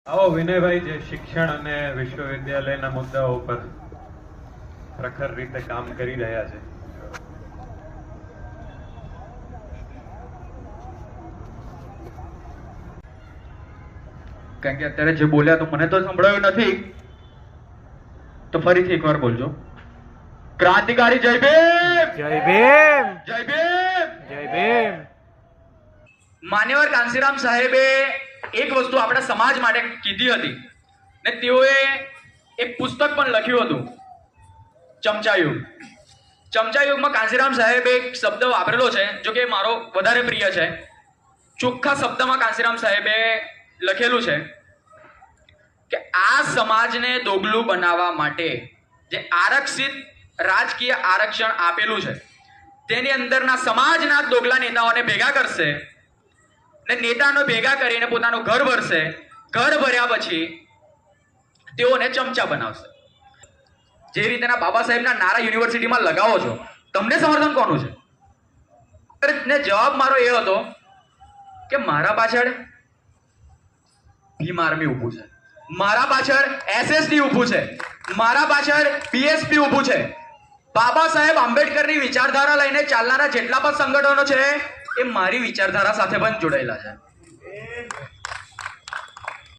આવો વિનયભાઈ જે શિક્ષણ અને વિશ્વવિદ્યાલયના મુદ્દાઓ પર પ્રખર રીતે કામ કરી રહ્યા છે. કારણ કે અત્યારે જે બોલ્યા તો મને તો સંભળાયું નથી, તો ફરીથી એકવાર બોલજો. ક્રાંતિકારી જય ભીમ, જય ભીમ, જય ભીમ, જય ભીમ. માન્યવર કાંશીરામ સાહેબે એક વસ્તુ આપણા સમાજ માટે કીધી હતી ને તેઓએ એક પુસ્તક પણ લખ્યું હતું, ચમચાયુગ. ચમચાયુગમાં કાંશીરામ સાહેબે એક શબ્દ વાપરેલો છે, જો કે મારો વધારે પ્રિય છે. ચોખ્ખા શબ્દમાં કાંશીરામ સાહેબે લખેલું છે કે આ સમાજને દોગલું બનાવવા માટે જે આરક્ષિત રાજકીય આરક્ષણ આપેલું છે તેની અંદરના સમાજના દોગલા નેતાઓને ભેગા કરશે ને નેતાનો ભેગા કરીને પોતાનું ઘર ભરશે. ઘર ભર્યા પછી તેઓને ચમચા બનાવશે. જે રીતેના બાબા સાહેબના નારા યુનિવર્સિટીમાં લગાવો છો, તમને સમર્થન કોનું છે? ને જવાબ મારો એ હતો કે મારા પાછળ ભીમ આર્મી ઊભું છે, મારા પાછળ એસએસડી ઊભું છે, મારા પાછળ બીએસપી ઊભું છે. બાબા સાહેબ આંબેડકરની વિચારધારા લઈને ચાલનારા જેટલા પણ સંગઠનો છે એ મારી વિચારધારા સાથે પણ જોડાયેલા છે.